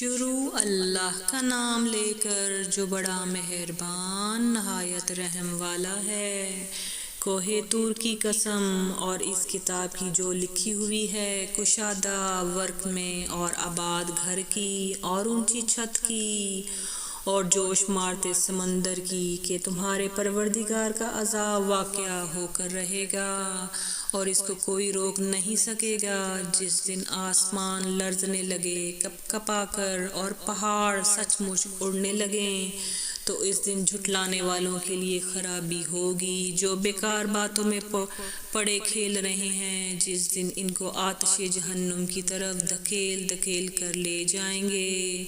شروع اللہ کا نام لے کر جو بڑا مہربان نہایت رحم والا ہے۔ کوہ طور کی قسم اور اس کتاب کی جو لکھی ہوئی ہے کشادہ ورق میں اور آباد گھر کی اور اونچی چھت کی اور جوش مارتے سمندر کی کہ تمہارے پروردگار کا عذاب واقعہ ہو کر رہے گا اور اس کو کوئی روک نہیں سکے گا۔ جس دن آسمان لرزنے لگے کپ کپا کر اور پہاڑ سچ مچ اڑنے لگیں تو اس دن جھٹلانے والوں کے لیے خرابی ہوگی جو بیکار باتوں میں پڑے کھیل رہے ہیں۔ جس دن ان کو آتش جہنم کی طرف دھکیل دھکیل کر لے جائیں گے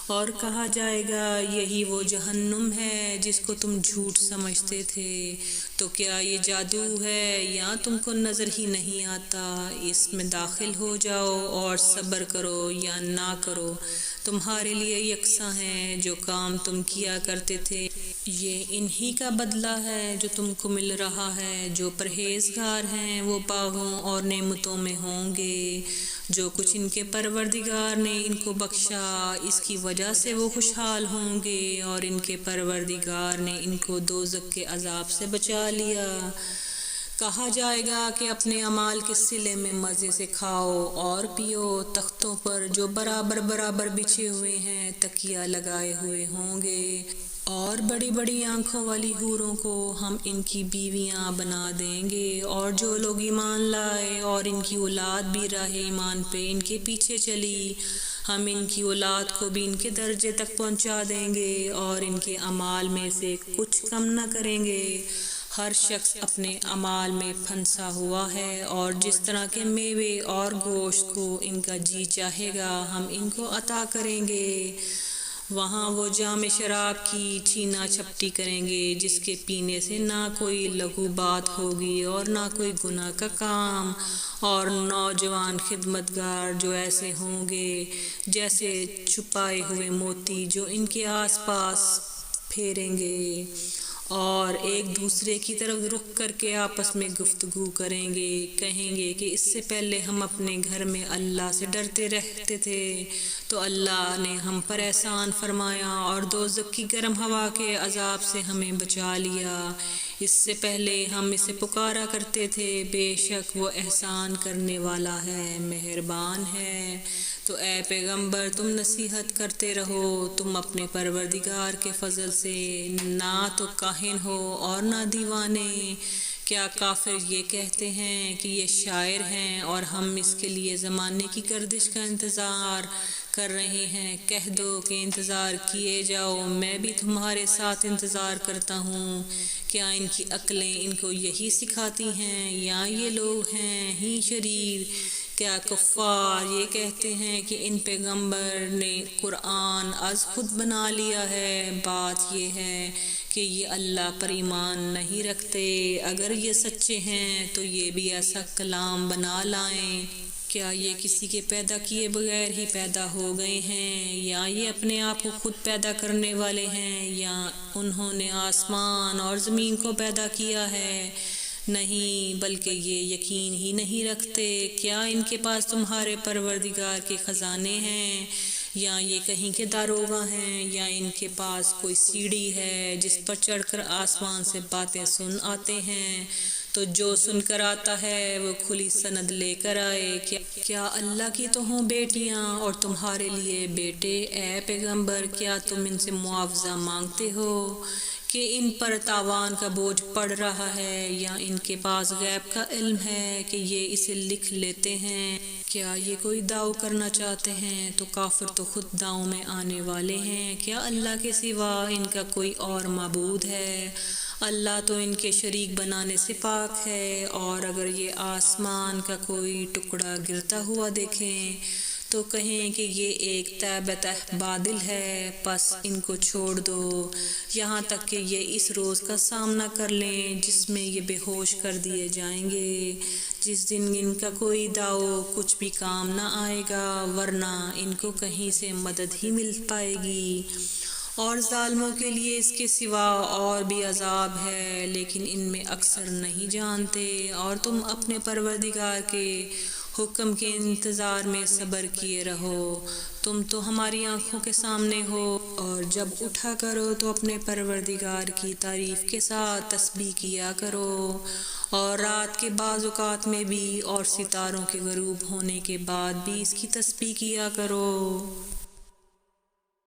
اور کہا جائے گا یہی وہ جہنم ہے جس کو تم جھوٹ سمجھتے تھے، تو کیا یہ جادو ہے یا تم کو نظر ہی نہیں آتا؟ اس میں داخل ہو جاؤ اور صبر کرو یا نہ کرو، تمہارے لیے یکساں ہے جو کام تم کیا کرتے تھے۔ یہ انہی کا بدلہ ہے جو تم کو مل رہا ہے۔ جو پرہیزگار ہیں وہ باغوں اور نعمتوں میں ہوں گے۔ جو کچھ ان کے پروردگار نے ان کو بخشا اس کی وجہ سے وہ خوشحال ہوں گے، اور ان کے پروردگار نے ان کو دوزخ کے عذاب سے بچا لیا۔ کہا جائے گا کہ اپنے اعمال کے صلے میں مزے سے کھاؤ اور پیو۔ تختوں پر جو برابر برابر بچھے ہوئے ہیں تکیہ لگائے ہوئے ہوں گے، اور بڑی بڑی آنکھوں والی حوروں کو ہم ان کی بیویاں بنا دیں گے، اور جو لوگ ایمان لائے اور ان کی اولاد بھی راہ ایمان پہ ان کے پیچھے چلی، ہم ان کی اولاد کو بھی ان کے درجے تک پہنچا دیں گے اور ان کے اعمال میں سے کچھ کم نہ کریں گے۔ ہر شخص اپنے اعمال میں پھنسا ہوا ہے، اور جس طرح کے میوے اور گوشت کو ان کا جی چاہے گا ہم ان کو عطا کریں گے۔ وہاں وہ جام شراب کی چھینا چھپٹی کریں گے جس کے پینے سے نہ کوئی لغو بات ہوگی اور نہ کوئی گناہ کا کام، اور نوجوان خدمتگار جو ایسے ہوں گے جیسے چھپائے ہوئے موتی جو ان کے آس پاس پھیریں گے، اور ایک دوسرے کی طرف رخ کر کے آپس میں گفتگو کریں گے، کہیں گے کہ اس سے پہلے ہم اپنے گھر میں اللہ سے ڈرتے رہتے تھے تو اللہ نے ہم پر احسان فرمایا اور دوزخ کی گرم ہوا کے عذاب سے ہمیں بچا لیا۔ اس سے پہلے ہم اسے پکارا کرتے تھے، بے شک وہ احسان کرنے والا ہے، مہربان ہے۔ تو اے پیغمبر تم نصیحت کرتے رہو، تم اپنے پروردگار کے فضل سے نہ تو کاہن ہو اور نہ دیوانے۔ کیا کافر یہ کہتے ہیں کہ یہ شاعر ہیں اور ہم اس کے لیے زمانے کی گردش کا انتظار کر رہے ہیں؟ کہہ دو کہ انتظار کیے جاؤ، میں بھی تمہارے ساتھ انتظار کرتا ہوں۔ کیا ان کی عقلیں ان کو یہی سکھاتی ہیں یا یہ لوگ ہیں ہی شریر؟ کیا کفار یہ کہتے ہیں کہ ان پیغمبر نے قرآن از خود بنا لیا ہے؟ بات یہ ہے کہ یہ اللہ پر ایمان نہیں رکھتے۔ اگر یہ سچے ہیں تو یہ بھی ایسا کلام بنا لائیں۔ کیا یہ کسی کے پیدا کیے بغیر ہی پیدا ہو گئے ہیں، یا یہ اپنے آپ کو خود پیدا کرنے والے ہیں، یا انہوں نے آسمان اور زمین کو پیدا کیا ہے؟ نہیں، بلکہ یہ یقین ہی نہیں رکھتے۔ کیا ان کے پاس تمہارے پروردگار کے خزانے ہیں، یا یہ کہیں کے داروغہ ہیں، یا ان کے پاس کوئی سیڑھی ہے جس پر چڑھ کر آسمان سے باتیں سن آتے ہیں؟ تو جو سن کر آتا ہے وہ کھلی سند لے کر آئے۔ کیا اللہ کی تو ہوں بیٹیاں اور تمہارے لیے بیٹے؟ اے پیغمبر کیا تم ان سے معاوضہ مانگتے ہو کہ ان پر تاوان کا بوجھ پڑ رہا ہے، یا ان کے پاس غیب کا علم ہے کہ یہ اسے لکھ لیتے ہیں؟ کیا یہ کوئی دعو کرنا چاہتے ہیں تو کافر تو خود دعو میں آنے والے ہیں۔ کیا اللہ کے سوا ان کا کوئی اور معبود ہے؟ اللہ تو ان کے شریک بنانے سے پاک ہے، اور اگر یہ آسمان کا کوئی ٹکڑا گرتا ہوا دیکھیں تو کہیں کہ یہ ایک تیبتہ بادل ہے، پس ان کو چھوڑ دو یہاں تک کہ یہ اس روز کا سامنا کر لیں جس میں یہ بے ہوش کر دیے جائیں گے، جس دن ان کا کوئی دعو کچھ بھی کام نہ آئے گا، ورنہ ان کو کہیں سے مدد ہی مل پائے گی۔ اور ظالموں کے لیے اس کے سوا اور بھی عذاب ہے، لیکن ان میں اکثر نہیں جانتے۔ اور تم اپنے پروردگار کے حکم کے انتظار میں صبر کیے رہو، تم تو ہماری آنکھوں کے سامنے ہو، اور جب اٹھا کرو تو اپنے پروردگار کی تعریف کے ساتھ تسبیح کیا کرو، اور رات کے بعض اوقات میں بھی اور ستاروں کے غروب ہونے کے بعد بھی اس کی تسبیح کیا کرو۔